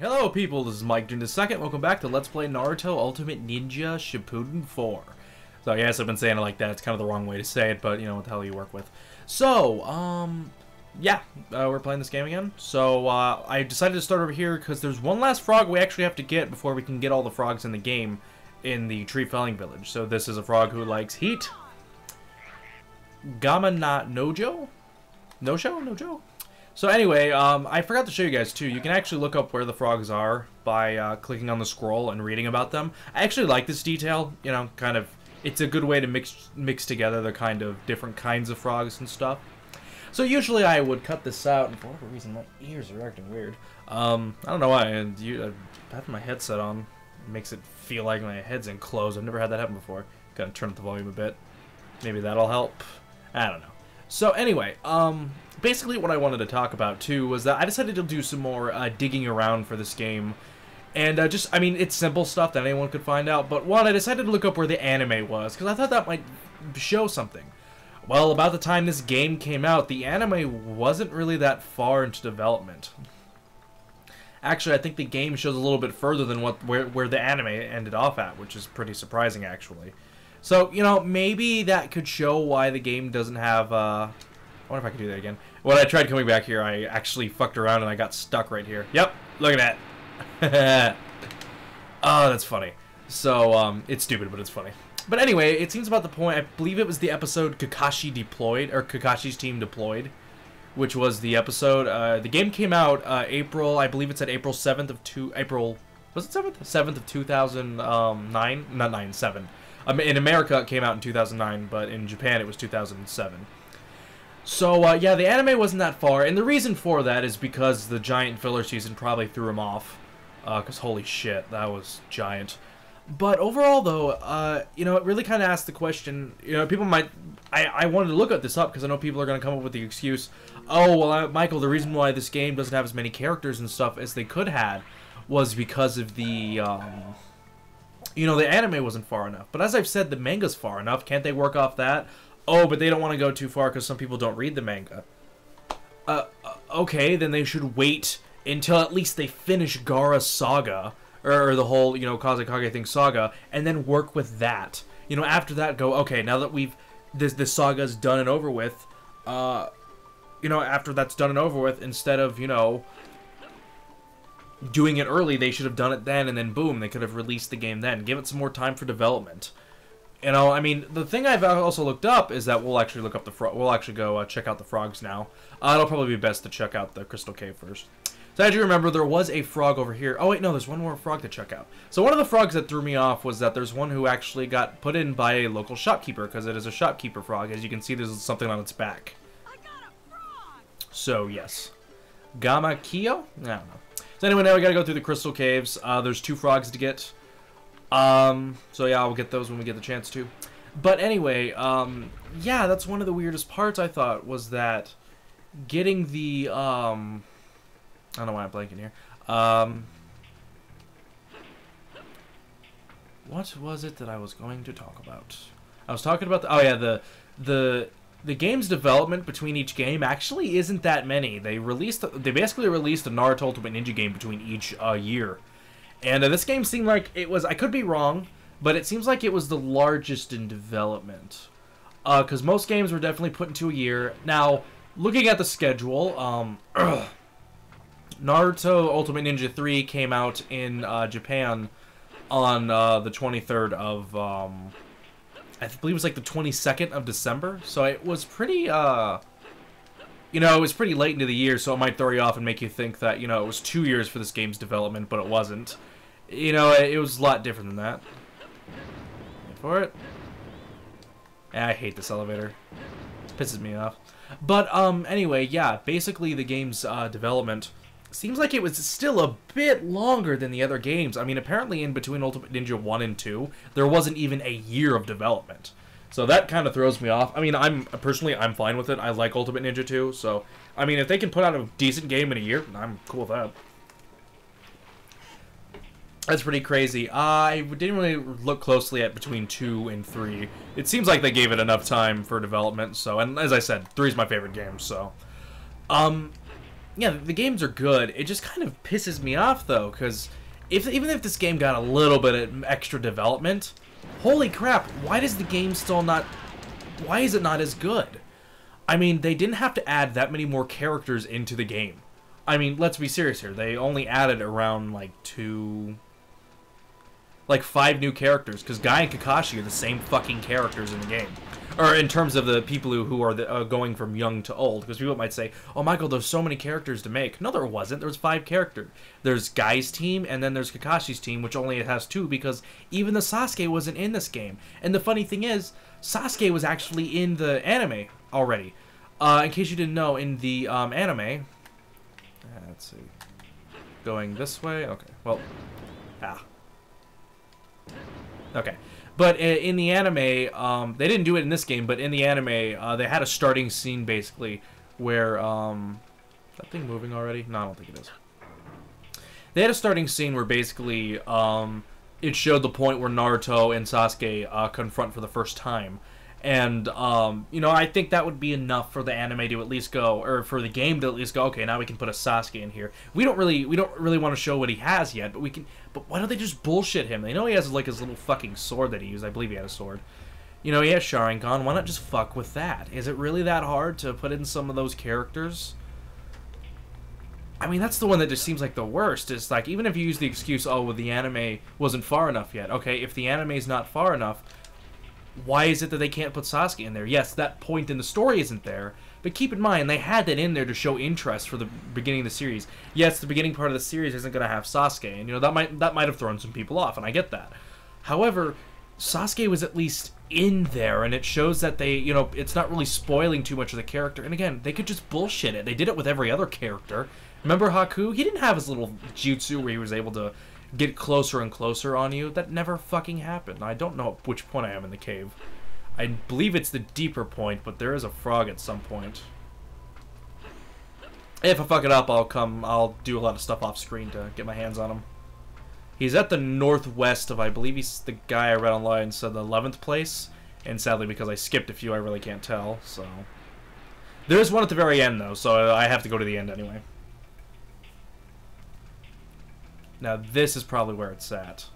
Hello people, this is Mike doing the second. Welcome back to Let's Play Naruto Ultimate Ninja Shippuden 4. So yes, I've been saying it like that. It's kind of the wrong way to say it, but you know what the hell you work with. So, we're playing this game again. So, I decided to start over here because there's one last frog we actually have to get before we can get all the frogs in the game in the tree felling village. So this is a frog who likes heat. Gamma not Nojo? Nojo? So anyway, I forgot to show you guys too. You can actually look up where the frogs are by clicking on the scroll and reading about them. I actually like this detail. You know, kind of, it's a good way to mix together the kind of different kinds of frogs and stuff. So usually I would cut this out, and for whatever reason my ears are acting weird. I don't know why. And having my headset on makes it feel like my head's enclosed. I've never had that happen before. Gotta turn up the volume a bit. Maybe that'll help. I don't know. So anyway, basically what I wanted to talk about too was that I decided to do some more digging around for this game. And I mean, it's simple stuff that anyone could find out, but one, I decided to look up where the anime was, because I thought that might show something. Well, about the time this game came out, the anime wasn't really that far into development. Actually, I think the game shows a little bit further than where the anime ended off at, which is pretty surprising, actually. So, you know, maybe that could show why the game doesn't have, I wonder if I could do that again. When I tried coming back here, I actually fucked around and I got stuck right here. Yep, look at that. Oh, that's funny. So, it's stupid, but it's funny. But anyway, it seems about the point, I believe it was the episode Kakashi deployed, or Kakashi's team deployed, which was the episode, the game came out, April, I believe it said April 7th of April, was it 7th? 7th of 2009? Not 9, 7. In America, it came out in 2009, but in Japan, it was 2007. So, yeah, the anime wasn't that far, and the reason for that is because the giant filler season probably threw him off. Because holy shit, that was giant. But overall, though, you know, it really kind of asked the question, you know, people might... I wanted to look at this up because I know people are going to come up with the excuse, oh, well, Michael, the reason why this game doesn't have as many characters and stuff as they could have was because of the, you know, the anime wasn't far enough. But as I've said, the manga's far enough. Can't they work off that? Oh, but they don't want to go too far because some people don't read the manga. Okay, then they should wait until at least they finish Gaara's saga, or the whole, you know, Kazekage thing saga, and then work with that. You know, after that, go, okay, now that this saga's done and over with, you know, after that's done and over with, instead of, you know, doing it early, they should have done it then, and then boom, they could have released the game then. Give it some more time for development. You know, I mean, the thing I've also looked up is that we'll actually look up we'll actually go check out the frogs now. It'll probably be best to check out the Crystal Cave first. So as you remember, there was a frog over here. Oh wait, no, there's one more frog to check out. So one of the frogs that threw me off was that there's one who actually got put in by a local shopkeeper, because it is a shopkeeper frog. As you can see, there's something on its back. I got a frog. So yes. Gamma Kyo? I don't know. So anyway, now we gotta go through the Crystal Caves. There's 2 frogs to get. So yeah, I'll get those when we get the chance to. But anyway, yeah, that's one of the weirdest parts, I thought, was that getting the, I don't know why I'm blanking here. What was it that I was going to talk about? I was talking about oh yeah, the game's development between each game actually isn't that many. They basically released a Naruto Ultimate Ninja game between each year. And this game seemed like it was, I could be wrong, but it seems like it was the largest in development. Because most games were definitely put into a year. Now, looking at the schedule, Naruto Ultimate Ninja 3 came out in Japan on the 23rd of, I believe it was like the 22nd of December. So it was pretty, you know, it was pretty late into the year, so it might throw you off and make you think that, you know, it was 2 years for this game's development, but it wasn't. You know, it was a lot different than that. Wait for it. I hate this elevator. It pisses me off. But, anyway, yeah, basically the game's development seems like it was still a bit longer than the other games. I mean, apparently in between Ultimate Ninja 1 and 2, there wasn't even a year of development. So that kind of throws me off. I mean, personally, I'm fine with it. I like Ultimate Ninja 2, so, I mean, if they can put out a decent game in a year, I'm cool with that. That's pretty crazy. I didn't really look closely at between 2 and 3. It seems like they gave it enough time for development, so, and as I said, 3 is my favorite game, so. You yeah, the games are good. It just kind of pisses me off, though, because even if this game got a little bit of extra development, holy crap, why does the game still not... Why is it not as good? I mean, they didn't have to add that many more characters into the game. I mean, let's be serious here. They only added around, like, 5 new characters, because Guy and Kakashi are the same fucking characters in the game. Or in terms of the people who are going from young to old. Because people might say, oh, Michael, there's so many characters to make. No, there wasn't. There was 5 characters. There's Guy's team, and then there's Kakashi's team, which only has 2, because even the Sasuke wasn't in this game. And the funny thing is, Sasuke was actually in the anime already. In case you didn't know, in the anime... let's see. Going this way? Okay, well... Okay. But in the anime, they didn't do it in this game, but in the anime, they had a starting scene, basically, where, is that thing moving already? No, I don't think it is. They had a starting scene where, basically, it showed the point where Naruto and Sasuke confront for the first time. And, you know, I think that would be enough for the anime to at least go, or for the game to at least go, okay, now we can put a Sasuke in here. We don't really want to show what he has yet, but we can, but why don't they just bullshit him? They know he has, like, his little fucking sword that he used. I believe he had a sword. You know, he has Sharingan. Why not just fuck with that? Is it really that hard to put in some of those characters? I mean, that's the one that just seems like the worst. It's like, even if you use the excuse, oh, well, the anime wasn't far enough yet. Okay, if the anime's not far enough, why is it that they can't put Sasuke in there? Yes, that point in the story isn't there, but keep in mind, they had that in there to show interest for the beginning of the series. Yes, the beginning part of the series isn't going to have Sasuke, and, you know, that might have thrown some people off, and I get that. However, Sasuke was at least in there, and it shows that they, you know, it's not really spoiling too much of the character. And again, they could just bullshit it. They did it with every other character. Remember Haku? He didn't have his little jutsu where he was able to get closer and closer on you. That never fucking happened. I don't know at which point I am in the cave. I believe it's the deeper point, but there is a frog at some point. If I fuck it up, I'll do a lot of stuff off screen to get my hands on him. He's at the northwest of, I believe he's the guy I read online said the 11th place, and sadly because I skipped a few I really can't tell, so. There is one at the very end though, so I have to go to the end anyway. Now, this is probably where it's at.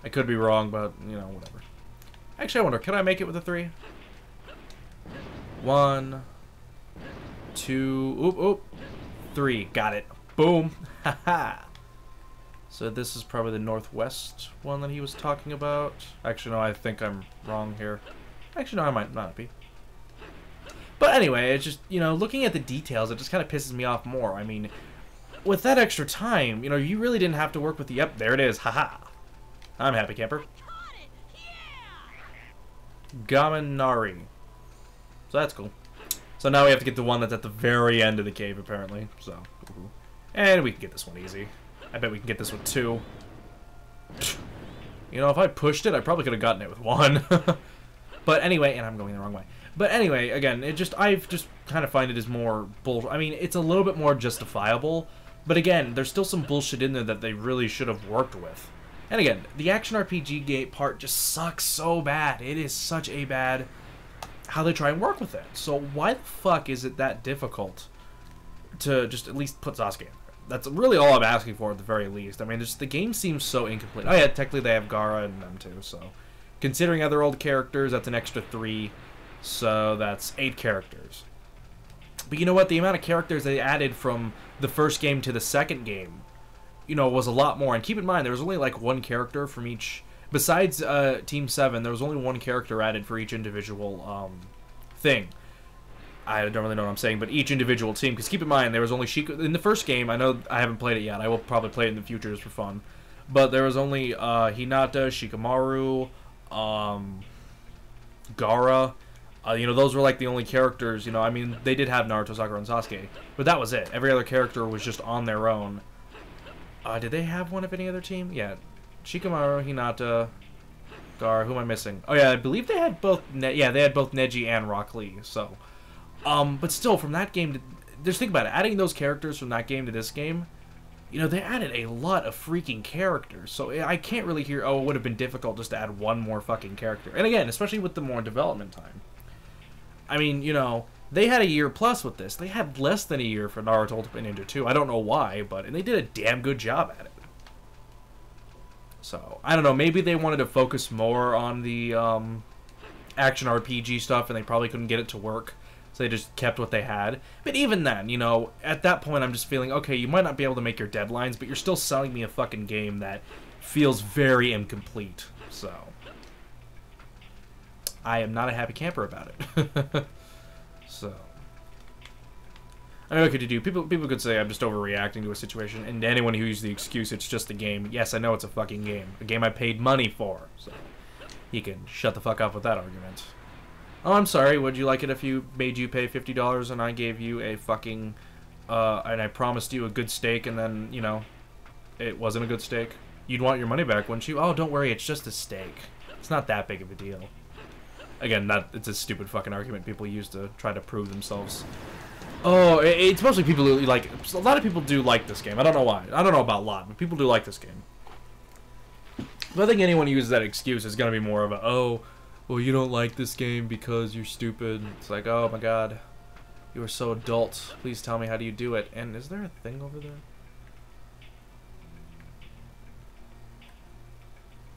I could be wrong, but, you know, whatever. Actually, I wonder, can I make it with a 3? 1, 2, oop, oop, 3. Got it. Boom. Haha. So this is probably the northwest one that he was talking about. Actually, no, I think I'm wrong here. Actually, no, I might not be. But anyway, it's just, you know, looking at the details, it just kind of pisses me off more. I mean, with that extra time, you know, you really didn't have to work with the... Yep, there it is. Haha. I'm happy camper. Gaminari. So that's cool. So now we have to get the one that's at the very end of the cave, apparently. So, and we can get this one easy. I bet we can get this one too. You know, if I pushed it, I probably could have gotten it with 1. But anyway, and I'm going the wrong way. But anyway, again, I've just kind of find it as more bull. I mean, it's a little bit more justifiable. But again, there's still some bullshit in there that they really should have worked with. And again, the action RPG game part just sucks so bad. It is such a bad how they try and work with it. So why the fuck is it that difficult to just at least put Sasuke in there? That's really all I'm asking for at the very least. I mean, just the game seems so incomplete. Oh yeah, technically they have Gaara and them too, so. Considering other old characters, that's an extra 3. So that's 8 characters. But you know what? The amount of characters they added from the first game to the second game, you know, was a lot more. And keep in mind, there was only like 1 character from each. Besides Team 7, there was only 1 character added for each individual thing. I don't really know what I'm saying, but each individual team. Because keep in mind, there was only Shiko in the first game. I know I haven't played it yet. I will probably play it in the future just for fun. But there was only Hinata, Shikamaru, Gaara. You know, those were like the only characters. You know, I mean, they did have Naruto, Sakura, and Sasuke, but that was it. Every other character was just on their own. Did they have one of any other team? Yeah, Shikamaru, Hinata, Gaara. Who am I missing? Oh yeah, I believe they had both. They had both Neji and Rock Lee. So, but still, from that game, just think about it. Adding those characters from that game to this game, you know, they added a lot of freaking characters. So I can't really hear. Oh, it would have been difficult just to add 1 more fucking character. And again, especially with the more development time. I mean, you know, They had a year plus with this. They had less than a year for Naruto Ultimate Ninja 2. I don't know why, and they did a damn good job at it. So, I don't know, maybe they wanted to focus more on the action RPG stuff, and they probably couldn't get it to work, so they just kept what they had. But even then, you know, at that point I'm just feeling, okay, you might not be able to make your deadlines, but you're still selling me a fucking game that feels very incomplete, so I am not a happy camper about it. So, I mean, what could you do? People could say I'm just overreacting to a situation, and anyone who uses the excuse it's just a game, yes, I know it's a fucking game. A game I paid money for, so you can shut the fuck up with that argument. Oh, I'm sorry, would you like it if you made you pay $50 and I gave you a fucking, and I promised you a good steak and then, you know, it wasn't a good steak? You'd want your money back, wouldn't you? Oh, don't worry, it's just a steak. It's not that big of a deal. Again, it's a stupid fucking argument people use to try to prove themselves. Oh, it's mostly people who like... A lot of people do like this game. I don't know why. I don't know about a lot, but people do like this game. But I think anyone who uses that excuse is going to be more of a, oh, well, you don't like this game because you're stupid. It's like, oh my god, you are so adult. Please tell me, how do you do it? And is there a thing over there?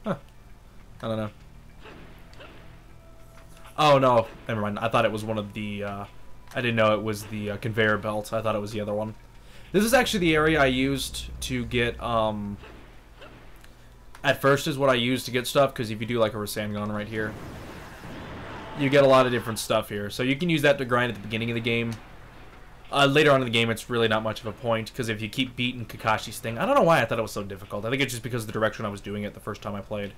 Huh. I don't know. Oh, no. Never mind. I thought it was one of the... I didn't know it was the conveyor belt. I thought it was the other one. This is actually the area I used to get, at first is what I used to get stuff, because if you do like a Rasengan right here, you get a lot of different stuff here. So you can use that to grind at the beginning of the game. Later on in the game, it's really not much of a point, because if you keep beating Kakashi's thing... I don't know why I thought it was so difficult. I think it's just because of the direction I was doing it the first time I played.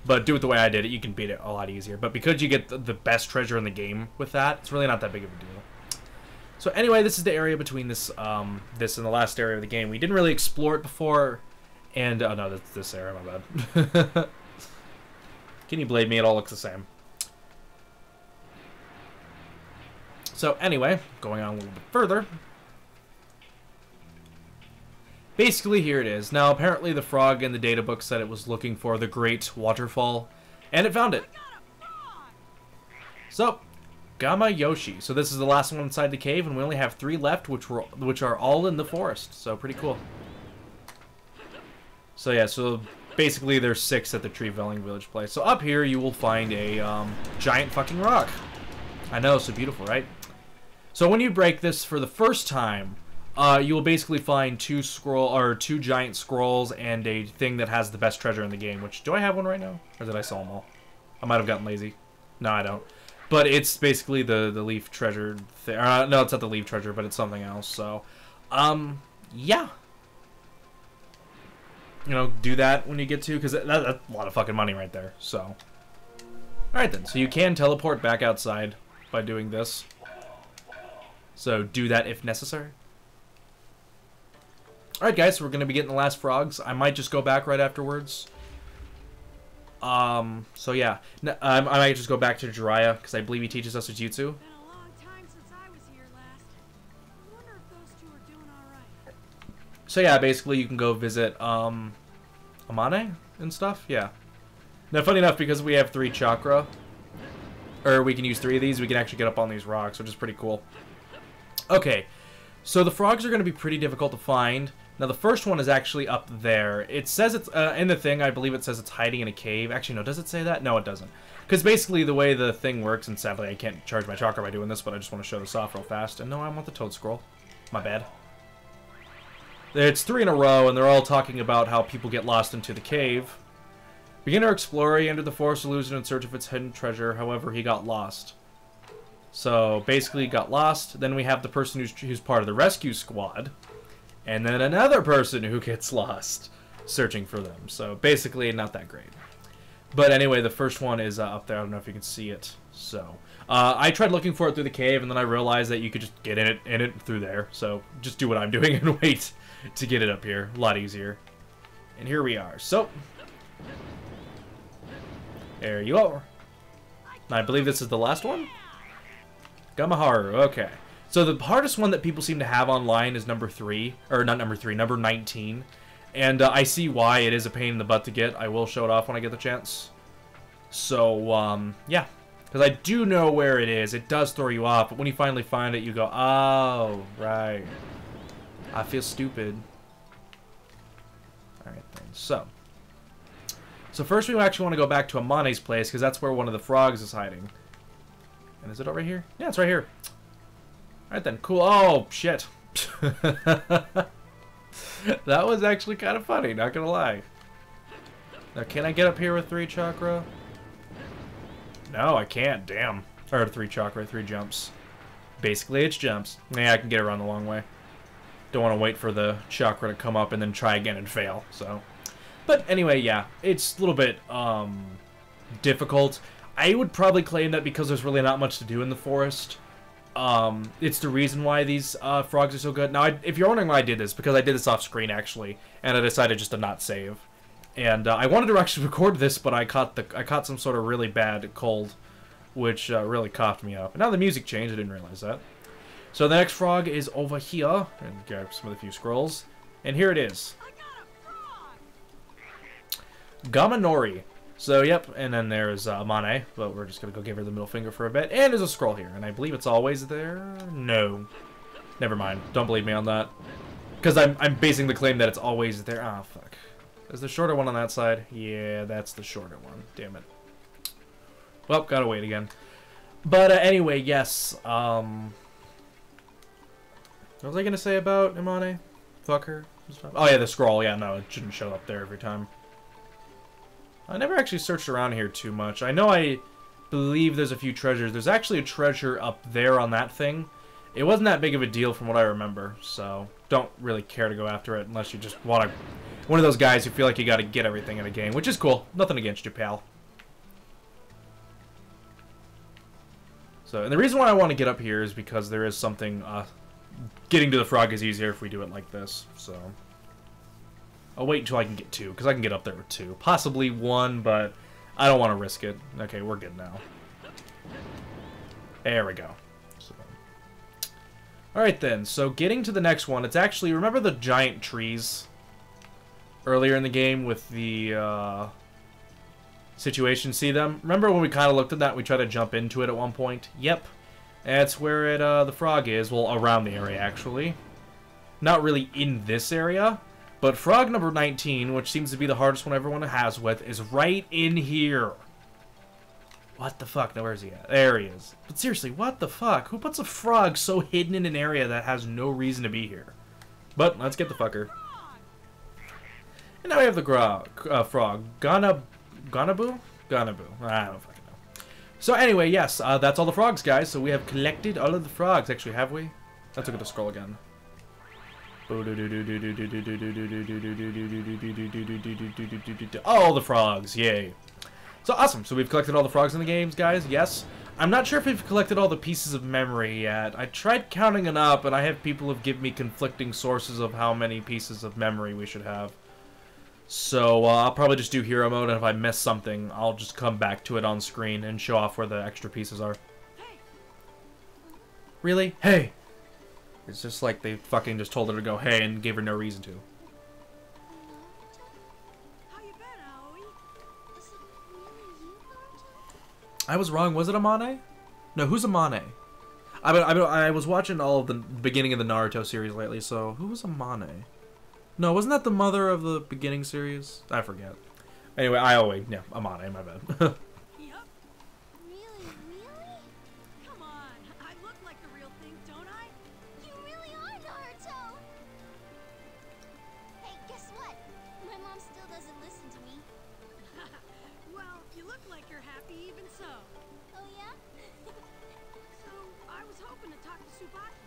But do it the way I did it, you can beat it a lot easier. But because you get the best treasure in the game with that, it's really not that big of a deal. So anyway, this is the area between this this and the last area of the game. We didn't really explore it before, and oh no, that's this area. My bad. Can you blame me? It all looks the same. So anyway, going on a little bit further. Basically, here it is. Now, apparently, the frog in the data book said it was looking for the Great Waterfall, and it found it. So. Gamma Yoshi. So this is the last one inside the cave, and we only have 3 left, which are all in the forest. So pretty cool. So yeah, so basically there's 6 at the Tree Felling Village place. So up here you will find a giant fucking rock. I know, so beautiful, right? So when you break this for the first time, you will basically find 2 giant scrolls and a thing that has the best treasure in the game. Which, do I have one right now, or did I sell them all? I might have gotten lazy. No, I don't. But it's basically the leaf treasure thing. No, it's not the leaf treasure, but it's something else. So, yeah. You know, do that when you get to, because that's a lot of fucking money right there. So, alright then. So you can teleport back outside by doing this. So do that if necessary. Alright guys, so we're going to be getting the last frogs. I might just go back right afterwards. So yeah, I might just go back to Jiraiya, because I believe he teaches us Jujutsu. It's been a long time since I was here last. I wonder if those 2 are doing alright. So yeah, basically you can go visit, Amane and stuff, yeah. Now, funny enough, because we have 3 chakra, or we can use 3 of these, we can actually get up on these rocks, which is pretty cool. Okay, so the frogs are going to be pretty difficult to find. Now, the first one is actually up there. It says it's, in the thing, I believe it says it's hiding in a cave. Actually, no, does it say that? No, it doesn't. Because basically, the way the thing works, and sadly, I can't charge my chakra by doing this, but I just want to show this off real fast. And no, I want the toad scroll. My bad. It's 3 in a row, and they're all talking about how people get lost into the cave. Beginner explorer, he entered the forest illusion in search of its hidden treasure. However, he got lost. So, basically, he got lost. Then we have the person who's part of the rescue squad. And then another person who gets lost searching for them. So basically, not that great. But anyway, the first one is up there. I don't know if you can see it. So I tried looking for it through the cave, and then I realized that you could just get in it through there. So just do what I'm doing and wait to get it up here. A lot easier. And here we are. So there you are. I believe this is the last one. Gamaharu. Okay. So the hardest one that people seem to have online is number 3, or not number 3, number 19. And I see why it is a pain in the butt to get. I will show it off when I get the chance. So, yeah. Because I do know where it is. It does throw you off, but when you finally find it, you go, oh, right. I feel stupid. Alright then, so first we actually want to go back to Amane's place, because that's where one of the frogs is hiding. And is it over here? Yeah, it's right here. Alright then, cool. Oh, shit. That was actually kind of funny, not gonna lie. Now, can I get up here with 3 chakra? No, I can't, damn. Or 3 chakra, 3 jumps. Basically, it's jumps. Yeah, I can get around the long way. Don't want to wait for the chakra to come up and then try again and fail, so. But anyway, yeah, it's a little bit, difficult. I would probably claim that because there's really not much to do in the forest. It's the reason why these, frogs are so good. Now, if you're wondering why I did this, because I did this off screen, actually, and I decided just to not save. And, I wanted to actually record this, but I caught some sort of really bad cold, which, really coughed me up. And now the music changed, I didn't realize that. So the next frog is over here, and grab some of the few scrolls, and here it is. Gamanori. So, yep, and then there's Amane, but we're just gonna go give her the middle finger for a bit. And there's a scroll here, and I believe it's always there. No. Never mind. Don't believe me on that. Because I'm basing the claim that it's always there. Ah, fuck. Is the shorter one on that side? Yeah, that's the shorter one. Damn it. Well, gotta wait again. But anyway, yes, what was I gonna say about Imane? Fuck her. Oh yeah, the scroll. Yeah, no, it shouldn't show up there every time. I never actually searched around here too much. I know I believe there's a few treasures. There's actually a treasure up there on that thing. It wasn't that big of a deal from what I remember, so don't really care to go after it unless you just want to... One of those guys who feel like you gotta get everything in a game, which is cool. Nothing against you, pal. So, and the reason why I want to get up here is because there is something, getting to the frog is easier if we do it like this, so. I'll wait until I can get 2, because I can get up there with 2. Possibly 1, but I don't want to risk it. Okay, we're good now. There we go. So. Alright then, so getting to the next one, it's actually, remember the giant trees earlier in the game with the, situation, see them? Remember when we kind of looked at that, we tried to jump into it at one point? Yep. That's where it, the frog is. Well, around the area, actually. Not really in this area, but frog number 19, which seems to be the hardest one everyone has with, is right in here. What the fuck? Now, where's he at? There he is. But seriously, what the fuck? Who puts a frog so hidden in an area that has no reason to be here? But, let's get the fucker. And now we have the frog. Ganabu? Ganabu? I don't fucking know. So anyway, yes, that's all the frogs, guys. So we have collected all of the frogs. Actually, have we? Let's look at the scroll again. All the frogs, yay. So awesome. So we've collected all the frogs in the games, guys. Yes. I'm not sure if we've collected all the pieces of memory yet. I tried counting it up, and I have people who give me conflicting sources of how many pieces of memory we should have. So, I'll probably just do hero mode, and if I miss something, I'll just come back to it on screen and show off where the extra pieces are. Hey. Really? Hey! It's just like they fucking just told her to go hey and gave her no reason to. How you been, Aoi? Is it really you, Naruto? I was wrong. Was it Amane? No, who's Amane? I was watching all of the beginning of the Naruto series lately, so who was Amane? No, wasn't that the mother of the beginning series? I forget. Anyway, yeah, Amane, my bad. Yep. Really? Come on, I look like the real thing, don't I? You really are, Naruto! Hey, guess what? My mom still doesn't listen to me. Well, you look like you're happy even so. Oh, yeah? So, I was hoping to talk to Tsubaki.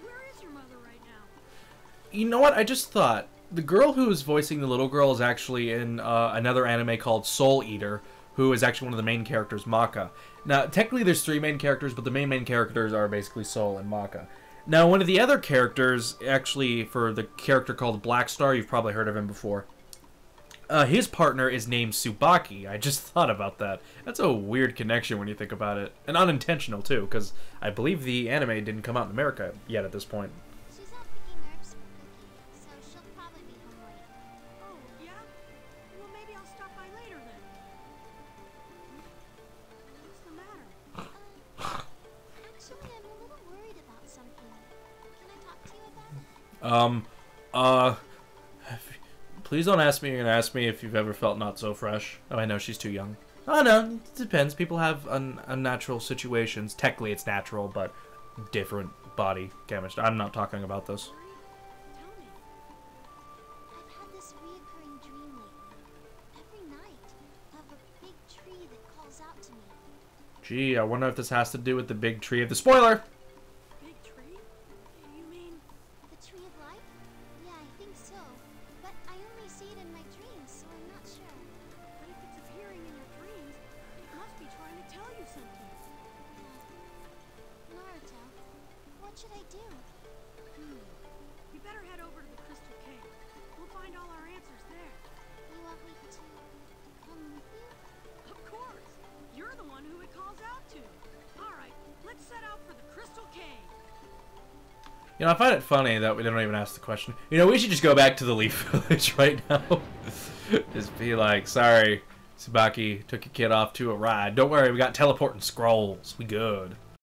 Where is your mother right now? You know what? I just thought the girl who is voicing the little girl is actually in another anime called Soul Eater, who is actually one of the main characters, Maka. Now, technically there's 3 main characters, but the main characters are basically Soul and Maka. Now, one of the other characters, actually, for the character called Black Star, you've probably heard of him before. His partner is named Tsubaki. I just thought about that. That's a weird connection when you think about it. And unintentional, too, because I believe the anime didn't come out in America yet at this point. She's out picking herbs for cooking, so she'll probably be home late. Oh, yeah? Well, maybe I'll stop by later then. What's the matter? Uh, please don't ask me. You're gonna ask me if you've ever felt not so fresh. Oh, I know she's too young. Oh no, it depends. People have unnatural situations. Technically, it's natural, but different body chemistry. I'm not talking about this. Tell me. I've had this reoccurring dream lately. Every night, of a big tree that calls out to me. Gee, I wonder if this has to do with the big tree of the spoiler. Big tree? You mean... The tree of life? Yeah, I think so. But I only see it in my dreams, so I'm not sure. But if it's appearing in your dreams, it must be trying to tell you something. Naruto, what should I do? You better head over to the Crystal Cave. We'll find all our answers there. You want me to come with you? Of course! You're the one who it calls out to. Alright, let's set out for the Crystal Cave. You know, I find it funny that we don't even ask the question. You know, we should just go back to the Leaf Village right now. Just be like, sorry, Tsubaki took your kid off to a ride. Don't worry, we got teleporting scrolls. We good.